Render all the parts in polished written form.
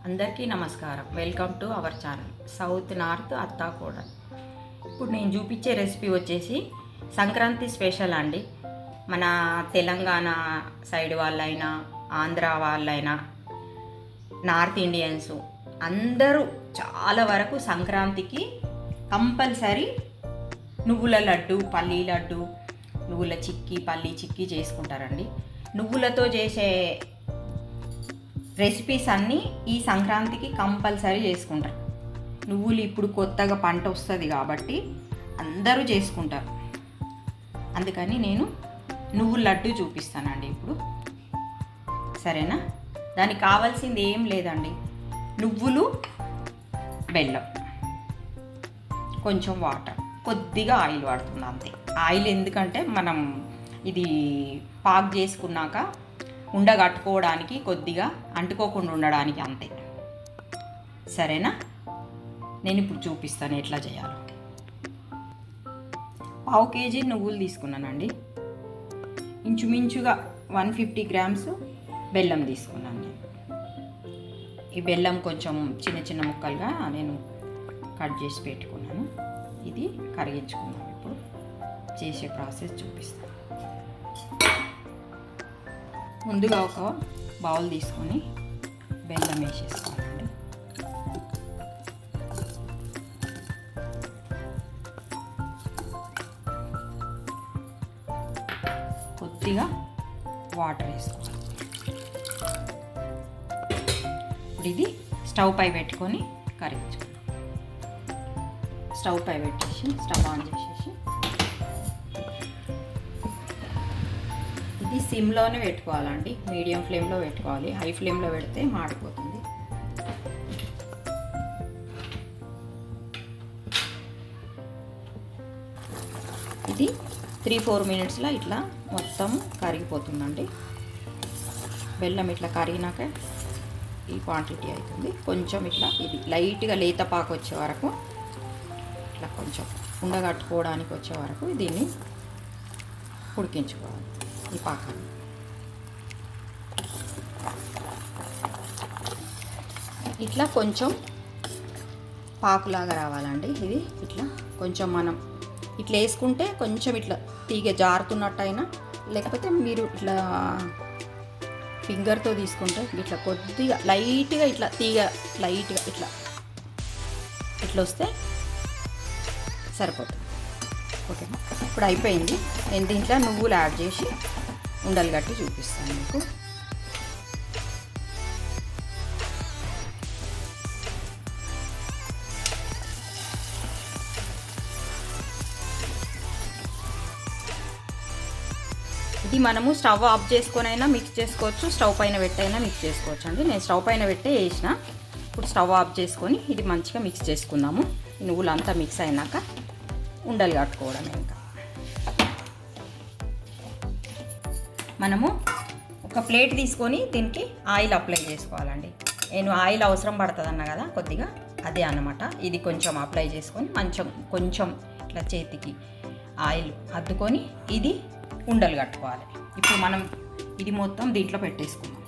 అందరికీ నమస్కారం. Welcome to our channel south north అత్తా కూడా. ఇప్పుడు నేను చూపించే రెసిపీ వచ్చేసి సంక్రాంతి స్పెషల్ అండి. మన తెలంగాణ సైడ్ వాళ్ళైనా, ఆంధ్ర వాళ్ళైనా, నార్త్ ఇండియన్స్ అందరూ చాలా వరకు సంక్రాంతికి కంపల్సరీ నువ్వుల లడ్డు, పల్లీ లడ్డు, నువ్వుల చిక్కీ, పల్లీ చిక్కీ చేసుకుంటారండి. నువ్వులతో చేసే రెసిపీస్ అన్నీ ఈ సంక్రాంతికి కంపల్సరీ చేసుకుంటారు. నువ్వులు ఇప్పుడు కొత్తగా పంట వస్తుంది కాబట్టి అందరూ చేసుకుంటారు. అందుకని నేను నువ్వుల లడ్డు చూపిస్తానండి ఇప్పుడు. సరేనా? దానికి కావాల్సింది ఏం లేదండి, నువ్వులు, బెల్లం, కొంచెం వాటర్, కొద్దిగా ఆయిల్ వాడుతుంది అంతే. ఆయిల్ ఎందుకంటే మనం ఇది పాక్ చేసుకున్నాక ఉండగట్టుకోవడానికి, కొద్దిగా అంటుకోకుండా ఉండడానికి అంతే. సరేనా? నేను ఇప్పుడు చూపిస్తాను ఎట్లా చేయాలో. 1/2 kg నువ్వులు తీసుకున్నానండి. ఇంచుమించుగా 150 grams బెల్లం తీసుకున్నాను నేను. ఈ బెల్లం కొంచెం చిన్న చిన్న ముక్కలుగా నేను కట్ చేసి పెట్టుకున్నాను. ఇది కరిగించుకున్నాను. ఇప్పుడు చేసే ప్రాసెస్ చూపిస్తాను. ముందుగా ఒక బౌల్ తీసుకొని బెల్లం వేసేసుకోవాలండి. కొద్దిగా వాటర్ వేసుకోవాలి. ఇప్పుడు ఇది స్టవ్ పై పెట్టుకొని కరిగించుకోవాలి. స్టవ్ పై పెట్టేసి స్టవ్ ఆన్ చేసేసి ఇది సిమ్లోనే పెట్టుకోవాలండి. మీడియం ఫ్లేమ్లో పెట్టుకోవాలి. హై ఫ్లేమ్లో పెడితే మాడిపోతుంది. ఇది 3-4 minutesలో ఇట్లా మొత్తం కరిగిపోతుందండి. బెల్లం ఇట్లా కరిగినాక ఈ క్వాంటిటీ అవుతుంది. కొంచెం ఇట్లా ఇది లైట్గా లేత పాకు వచ్చే వరకు, ఇట్లా కొంచెం ఉండగట్టుకోవడానికి వచ్చే వరకు దీన్ని ఉడికించుకోవాలి. ఈ పాకాన్ని ఇట్లా కొంచెం పాకులాగా రావాలండి. ఇది ఇట్లా కొంచెం మనం ఇట్లా వేసుకుంటే కొంచెం ఇట్లా తీగ జారుతున్నట్టయినా, లేకపోతే మీరు ఇట్లా ఫింగర్తో తీసుకుంటే ఇట్లా కొద్దిగా లైట్గా ఇట్లా తీగ లైట్గా ఇట్లా ఇట్లా వస్తే సరిపోతుంది. ఓకేనా? ఇప్పుడు అయిపోయింది. నేను దీంట్లో నువ్వులు యాడ్ చేసి ఉండలు కట్టి చూపిస్తాను మీకు. ఇది మనము స్టవ్ ఆఫ్ చేసుకొని అయినా మిక్స్ చేసుకోవచ్చు, స్టవ్ పైన పెట్టైనా మిక్స్ చేసుకోవచ్చు అండి. నేను స్టవ్ పైన పెట్టే వేసిన. ఇప్పుడు స్టవ్ ఆఫ్ చేసుకొని ఇది మంచిగా మిక్స్ చేసుకుందాము. నువ్వులు అంతా మిక్స్ అయినాక ఉండలు కట్టుకోవడం. ఇంకా మనము ఒక ప్లేట్ తీసుకొని దీనికి ఆయిల్ అప్లై చేసుకోవాలండి. నేను ఆయిల్ అవసరం పడుతుంది అన్న కదా కొద్దిగా, అదే అన్నమాట. ఇది కొంచెం అప్లై చేసుకొని కొంచెం ఇట్లా చేతికి ఆయిల్ అద్దుకొని ఇది ఉండలు కట్టుకోవాలి. ఇప్పుడు మనం ఇది మొత్తం దీంట్లో పెట్టేసుకుందాం.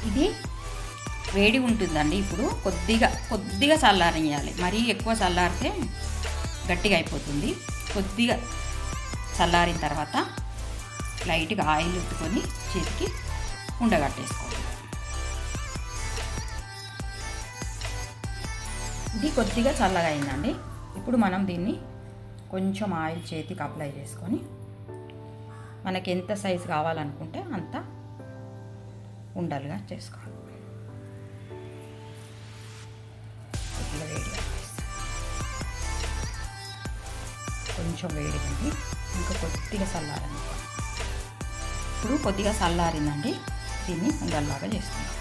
ఇది వేడి ఉంటుందండి. ఇప్పుడు కొద్దిగా చల్లారనియాలి. మరీ ఎక్కువ చల్లారితే గట్టిగా అయిపోతుంది. కొద్దిగా చల్లారిన తర్వాత లైట్గా ఆయిల్ ఉట్టుకొని చేతికి ఉండగట్టేసుకోవాలి. ఇది కొద్దిగా చల్లగా అయిందండి. ఇప్పుడు మనం దీన్ని కొంచెం ఆయిల్ చేతికి అప్లై చేసుకొని మనకి ఎంత సైజు కావాలనుకుంటే అంత ఉండలుగా చేసుకోవాలి. కొద్దిగా వేడిగా కొంచెం వేడిగా ఇంకా కొద్దిగా చల్లారండి. ఇప్పుడు కొద్దిగా చల్లారిందండి. దీన్ని ఉండల్లాగా చేసుకుందాం.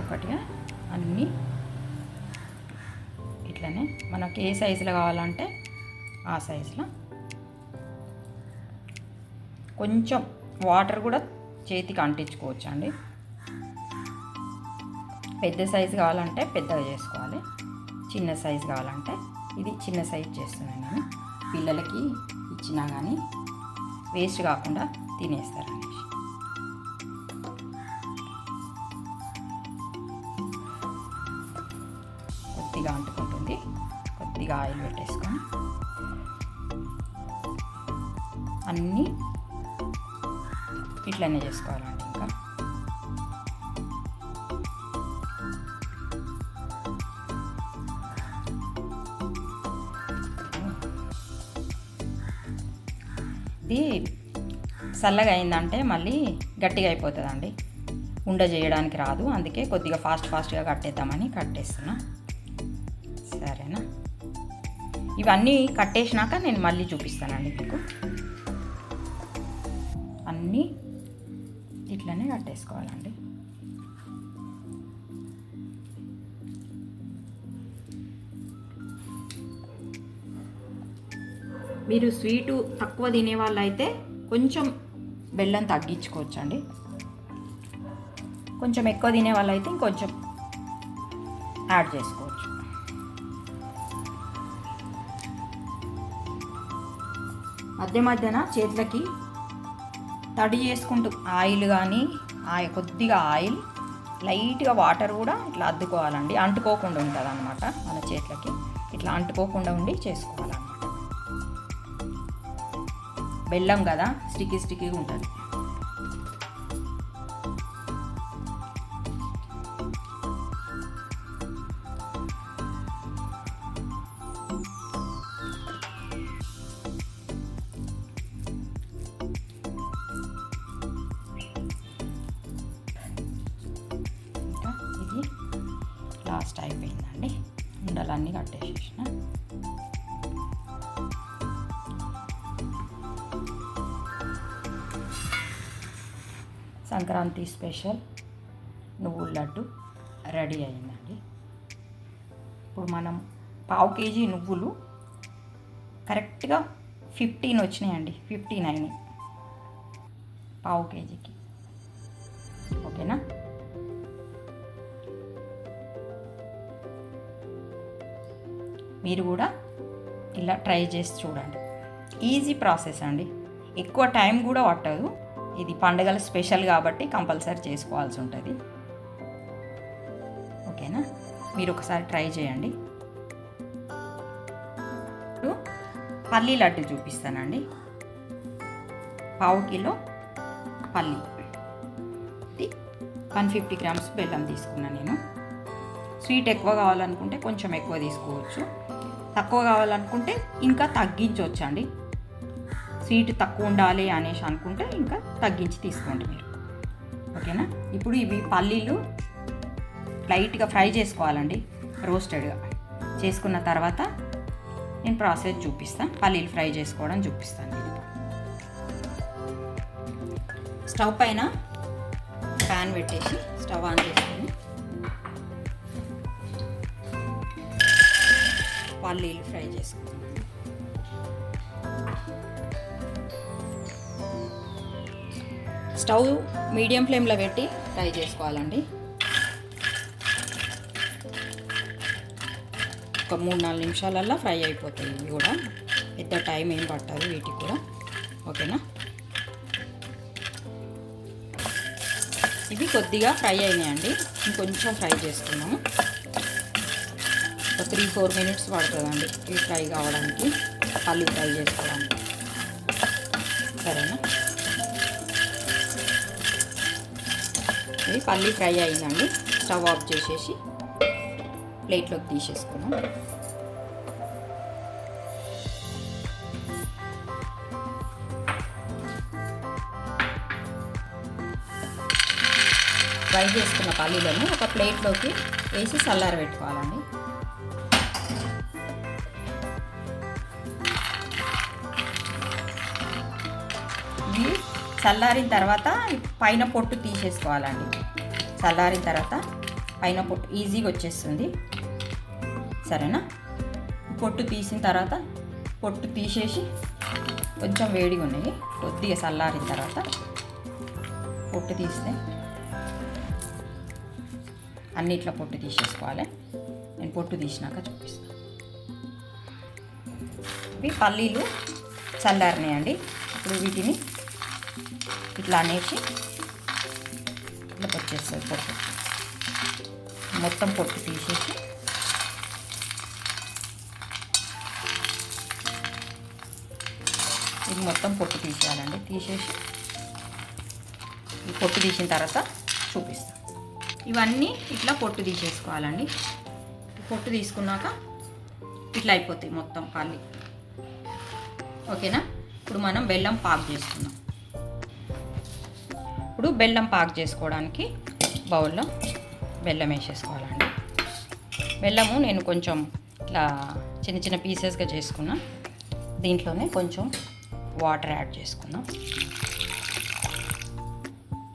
ఒక్కొక్కటిగా అన్నీ ఇట్లనే మనకి ఏ సైజులో కావాలంటే ఆ సైజులో. కొంచెం వాటర్ కూడా చేతికి అంటించుకోవచ్చు అండి. పెద్ద సైజు కావాలంటే పెద్దగా చేసుకోవాలి, చిన్న సైజు కావాలంటే ఇది చిన్న సైజు చేస్తున్నాను నేను. పిల్లలకి ఇచ్చినా కానీ వేస్ట్ కాకుండా తినేస్తారు అనేసి. కొద్దిగా అంటుకుంటుంది, కొద్దిగా ఆయిల్ పెట్టేసుకొని అన్నీ ఇట్లనే చేసుకోవాలండి. ఇంకా ఇది చల్లగా అయిందంటే మళ్ళీ గట్టిగా అయిపోతుందండి, ఉండ చేయడానికి రాదు. అందుకే కొద్దిగా ఫాస్ట్గా కట్టేద్దామని కట్టేస్తున్నా. సరేనా? ఇవన్నీ కట్టేసినాక నేను మళ్ళీ చూపిస్తానండి మీకు. అన్నీ ఇట్లనే కట్టేసుకోవాలండి. మీరు స్వీటు తక్కువ తినే వాళ్ళు అయితే కొంచెం బెల్లం తగ్గించుకోవచ్చండి. కొంచెం ఎక్కువ తినే వాళ్ళు అయితే ఇంకొంచెం యాడ్ చేసుకోవచ్చు. మధ్య మధ్యన చేతులకి తడి చేసుకుంటూ ఆయిల్ కానీ కొద్దిగా ఆయిల్, లైట్గా వాటర్ కూడా ఇట్లా అద్దుకోవాలండి. అంటుకోకుండా ఉంటుంది అన్నమాట మన చేతులకి. ఇట్లా అంటుకోకుండా ఉండి చేసుకోవాలన్నమాట. బెల్లం కదా, స్టిక్కీగా ఉంటుంది. ఇంకా ఇది లాస్ట్ అయిపోయిందండి. ఉండలన్నీ కట్టేసేసిన. సంక్రాంతి స్పెషల్ నువ్వుల లడ్డు రెడీ అయిందండి. ఇప్పుడు మనం 1/2 కేజీ నువ్వులు కరెక్ట్గా 15 వచ్చినాయండి. 15 అయినాయి 1/2 కేజీకి. ఓకేనా? మీరు కూడా ఇలా ట్రై చేసి చూడండి. ఈజీ ప్రాసెస్ అండి, ఎక్కువ టైం కూడా పట్టదు. ఇది పండుగల స్పెషల్ కాబట్టి కంపల్సరీ చేసుకోవాల్సి ఉంటుంది. ఓకేనా? మీరు ఒకసారి ట్రై చేయండి. ఇప్పుడు పల్లీ లడ్డు చూపిస్తానండి. 1/2 కిలో పల్లీ, 150 గ్రామ్స్ బెల్లం తీసుకున్నాను నేను. స్వీట్ ఎక్కువ కావాలనుకుంటే కొంచెం ఎక్కువ తీసుకోవచ్చు, తక్కువ కావాలనుకుంటే ఇంకా తగ్గించవచ్చు అండి. స్వీట్ తక్కువ ఉండాలి అనేసి అనుకుంటే ఇంకా తగ్గించి తీసుకోండి మీరు. ఓకేనా? ఇప్పుడు ఇవి పల్లీలు లైట్గా ఫ్రై చేసుకోవాలండి, రోస్టెడ్గా చేసుకున్న తర్వాత నేను ప్రాసెస్ చూపిస్తాను. పల్లీలు ఫ్రై చేసుకోవడం చూపిస్తాను. ఇది స్టవ్ పైన ప్యాన్ పెట్టేసి స్టవ్ ఆన్ చేసుకొని పల్లీలు ఫ్రై చేసుకోవాలి. స్టవ్ మీడియం ఫ్లేమ్లో పెట్టి ఫ్రై చేసుకోవాలండి. ఒక 3-4 నిమిషాలల్లో ఫ్రై అయిపోతాయి. ఇవి కూడా పెద్ద టైం ఏం పట్టదు వీటికి కూడా. ఓకేనా? ఇవి కొద్దిగా ఫ్రై అయినాయండి, ఇంకొంచెం ఫ్రై చేసుకున్నాము. ఒక 3-4 మినిట్స్ పడుతుందండి ఇవి ఫ్రై కావడానికి, పల్లి ఫ్రై చేసుకోవడానికి. సరేనా? ఇది పల్లి ఫ్రై అయిందండి. స్టవ్ ఆఫ్ చేసేసి ప్లేట్లోకి తీసేసుకున్నాం. ఫ్రై చేసుకున్న పల్లీలను ఒక ప్లేట్లోకి వేసి చల్లారబెట్టుకోవాలండి. ఇవి చల్లారిన తర్వాత పైన పొట్టు తీసేసుకోవాలండి. చల్లారిన తర్వాత పైన పొట్టు ఈజీగా వచ్చేస్తుంది. సరేనా? పొట్టు తీసిన తర్వాత పొట్టు తీసేసి కొంచెం వేడిగా ఉన్నాయి, కొద్దిగా చల్లారిన తర్వాత పొట్టు తీస్తే అన్నిట్లో పొట్టు తీసేసుకోవాలి. నేను పొట్టు తీసినాక చూపిస్తాను. ఇవి పల్లీలు చల్లారినాయండి. ఇప్పుడు వీటిని ఇట్లా అనేసి ఇట్లా వచ్చేస్తుంది పొట్టు. మొత్తం పొట్టు తీసేసి ఇది మొత్తం పొట్టు తీసేయాలండి. తీసేసి ఈ పొట్టు తీసిన తర్వాత చూపిస్తాను. ఇవన్నీ ఇట్లా పొట్టు తీసేసుకోవాలండి. పొట్టు తీసుకున్నాక ఇట్లా అయిపోతాయి మొత్తం పల్లి. ఓకేనా? ఇప్పుడు మనం బెల్లం పాకు చేసుకుందాం. ఇప్పుడు బెల్లం పాకు చేసుకోవడానికి బౌల్లో బెల్లం వేసేసుకోవాలండి. బెల్లము నేను కొంచెం ఇట్లా చిన్న చిన్న పీసెస్గా చేసుకున్నా. దీంట్లోనే కొంచెం వాటర్ యాడ్ చేసుకుందాం.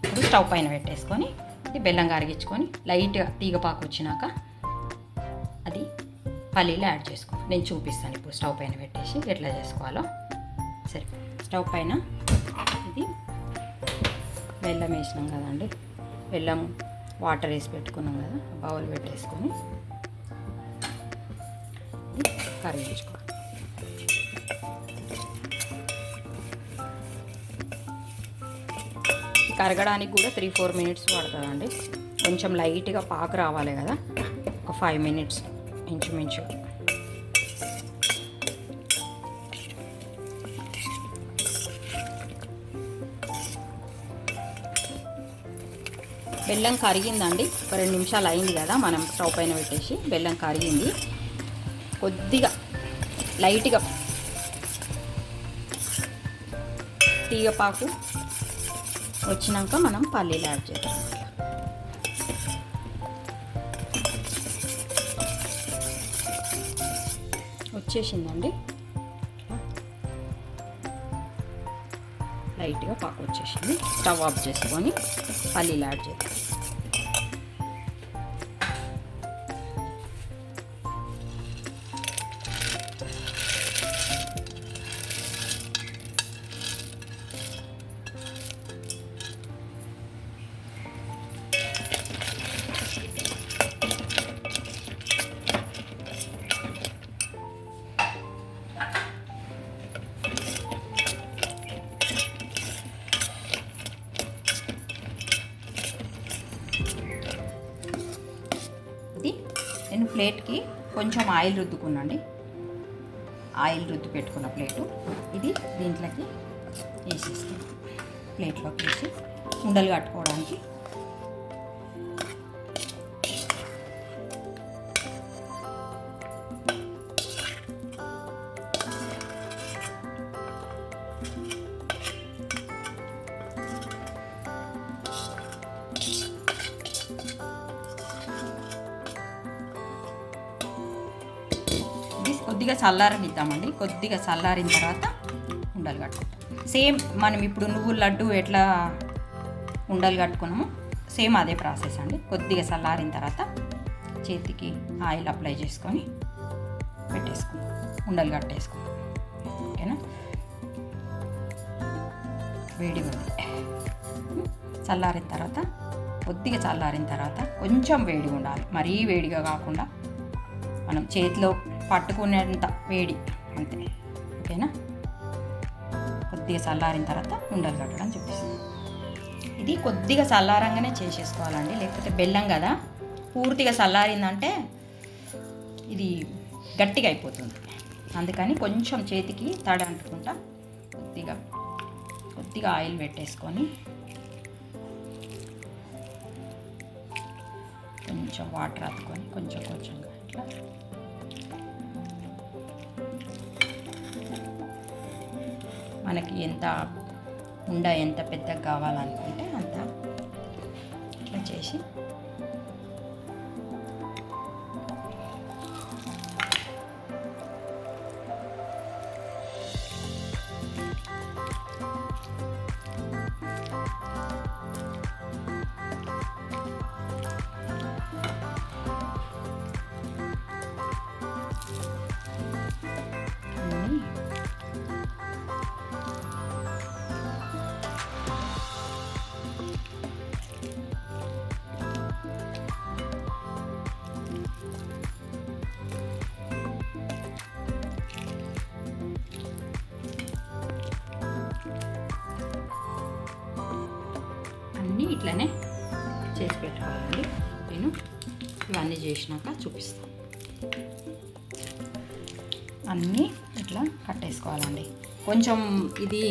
ఇప్పుడు స్టవ్ పైన పెట్టేసుకొని ఈ బెల్లం కరిగించుకొని లైట్గా తీగపాకు వచ్చినాక అది పల్లీలు యాడ్ చేసుకోవాలి. నేను చూపిస్తాను ఇప్పుడు స్టవ్ పైన పెట్టేసి ఎట్లా చేసుకోవాలో. సరే, స్టవ్ పైన ఇది బెల్లం వేసినాం కదండి, బెల్లం వాటర్ వేసి పెట్టుకున్నాం కదా, బౌల్ పెట్టేసుకొని కరిగించుకోవాలి. కరగడానికి కూడా 3-4 మినిట్స్ పడుతుందండి. కొంచెం లైట్గా పాకు రావాలి కదా, ఒక 5 మినిట్స్ ఇంచుమించు. బెల్లం కరిగిందండి. ఒక 2 నిమిషాలు అయింది కదా మనం స్టవ్ పైన పెట్టేసి. బెల్లం కరిగింది. కొద్దిగా లైట్గా తీగపాకు వచ్చినాక మనం పల్లీలు యాడ్ చేద్దాం. వచ్చేసిందండి, లైట్గా పాకు వచ్చేసింది. స్టవ్ ఆఫ్ చేసుకొని పల్లీలు యాడ్ చేద్దాం. నేను ప్లేట్కి కొంచెం ఆయిల్ రుద్దుకున్నాండి. ఆయిల్ రుద్దు పెట్టుకున్న ప్లేటు ఇది దీంట్లోకి వేసేస్తాను. ప్లేట్లోకి వేసి ఉండలు కట్టుకోవడానికి కొద్దిగా చల్లారనిద్దామండి. కొద్దిగా చల్లారిన తర్వాత ఉండలు కట్టుకుంటాం. సేమ్ మనం ఇప్పుడు నువ్వుల లడ్డు ఎట్లా ఉండలు కట్టుకున్నామో సేమ్ అదే ప్రాసెస్ అండి. కొద్దిగా చల్లారిన తర్వాత చేతికి ఆయిల్ అప్లై చేసుకొని పెట్టేసుకుందాం, ఉండలు కట్టేసుకుందాం. ఓకేనా? వేడిగా ఉంది. చల్లారిన తర్వాత కొద్దిగా చల్లారిన తర్వాత కొంచెం వేడిగా ఉండాలి, మరీ వేడిగా కాకుండా మనం చేతిలో పట్టుకునేంత వేడి అంతే. ఓకేనా? కొద్దిగా చల్లారిన తర్వాత ఉండలు కట్టడం చూపిస్తాను. ఇది కొద్దిగా చల్లారంగానే చేసేసుకోవాలండి, లేకపోతే బెల్లం కదా, పూర్తిగా చల్లారిందంటే ఇది గట్టిగా అయిపోతుంది. అందుకని కొంచెం చేతికి తడి అంటుకుంటా కొద్దిగా ఆయిల్ పెట్టేసుకొని కొంచెం వాటర్ అద్దుకొని కొంచెంగా ఇట్లా మనకి ఎంత పెద్దగా కావాలనుకుంటే అంత ఇట్లా చేసి అన్నీ ఇట్లనే చేసి పెట్టుకోవాలండి. నేను ఇవన్నీ చేసినాక చూపిస్తాను. అన్నీ ఇట్లా కట్టేసుకోవాలండి. కొంచెం ఇది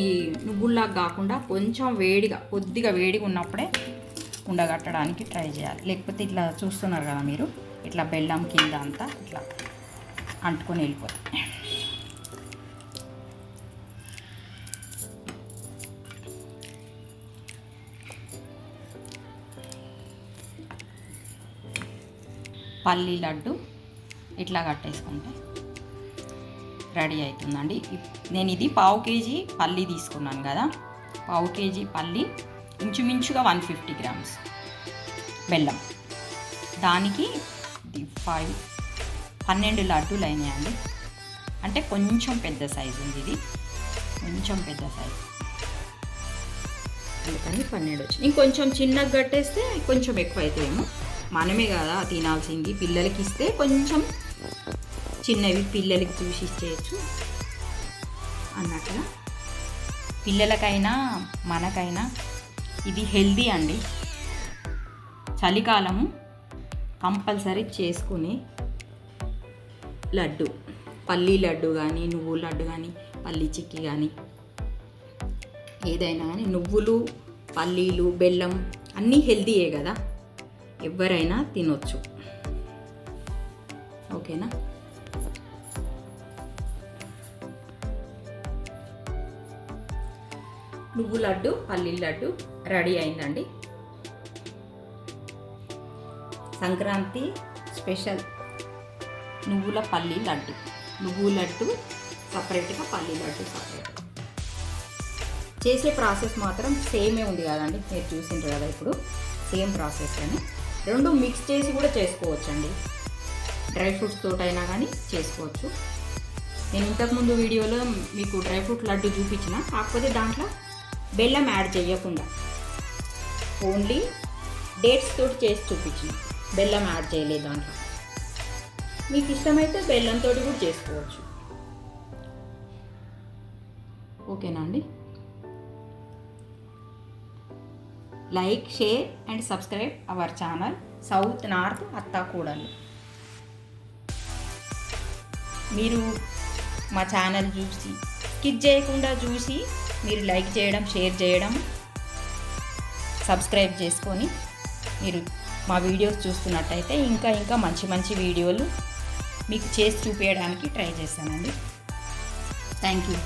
నువ్వుల్లాగా కాకుండా కొంచెం వేడిగా, కొద్దిగా వేడిగా ఉన్నప్పుడే ఉండగట్టడానికి ట్రై చేయాలి. లేకపోతే ఇట్లా చూస్తున్నారు కదా మీరు, ఇట్లా బెల్లం కింద అంతా ఇట్లా అంటుకొని వెళ్ళిపోతుంది. పల్లి లడ్డు ఇట్లా కట్టేసుకుంటే రెడీ అవుతుందండి. నేను ఇది 1/2 కేజీ పల్లి తీసుకున్నాను కదా, 1/2 కేజీ పల్లి ఇంచుమించుగా 150 గ్రామ్స్ బెల్లం, దానికి 12 లడ్డూలు అయినాయండి. అంటే కొంచెం పెద్ద సైజు ఉంది ఇది, కొంచెం పెద్ద సైజు, అందుకని 12 వచ్చింది. ఇంకొంచెం చిన్నగా కట్టేస్తే కొంచెం ఎక్కువ అవుతాయేమో. మనమే కదా తినాల్సింది, పిల్లలకి ఇస్తే కొంచెం చిన్నవి పిల్లలకి చూసి ఇచ్చేయచ్చు అన్నట్టుగా. పిల్లలకైనా మనకైనా ఇది హెల్దీ అండి. చలికాలము కంపల్సరీ చేసుకునే లడ్డు, పల్లీ లడ్డు కానీ, నువ్వుల లడ్డు కానీ, పల్లీ చిక్కీ కానీ, ఏదైనా కానీ నువ్వులు, పల్లీలు, బెల్లం అన్నీ హెల్దీయే కదా, ఎవరైనా తినొచ్చు. ఓకేనా? నువ్వు లడ్డు, పల్లి లడ్డు రెడీ అయిందండి. సంక్రాంతి స్పెషల్ నువ్వుల పల్లి లడ్డు, నువ్వు లడ్డు సపరేట్గా, పల్లి లడ్డు సపరేట్గా. చేసే ప్రాసెస్ మాత్రం సేమే ఉంది కదండి, మీరు చూసిండ్రు కదా, ఇప్పుడు సేమ్ ప్రాసెస్ అని. రెండు మిక్స్ చేసి కూడా చేసుకోవచ్చండి, డ్రై ఫ్రూట్స్ తోటైనా కానీ చేసుకోవచ్చు. నేను ఇంతకుముందు వీడియోలో మీకు డ్రై ఫ్రూట్ లడ్డు చూపించిన, కాకపోతే దాంట్లో బెల్లం యాడ్ చేయకుండా ఓన్లీ డేట్స్ తోటి చేసి చూపించిన, బెల్లం యాడ్ చేయలేదు దాంట్లో. మీకు ఇష్టమైతే బెల్లంతో కూడా చేసుకోవచ్చు. ఓకేనా అండి? Like, share and subscribe our channel south north అత్తాకూడలు. మీరు మా ఛానల్ చూసి స్కిప్ చేయకుండా చూసి మీరు లైక్ చేయడం, షేర్ చేయడం, సబ్స్క్రైబ్ చేసుకొని మీరు మా వీడియోస్ చూస్తున్నట్టయితే ఇంకా ఇంకా మంచి మంచి వీడియోలు మీకు చేసి చూపించడానికి ట్రై చేస్తానండి. Thank you.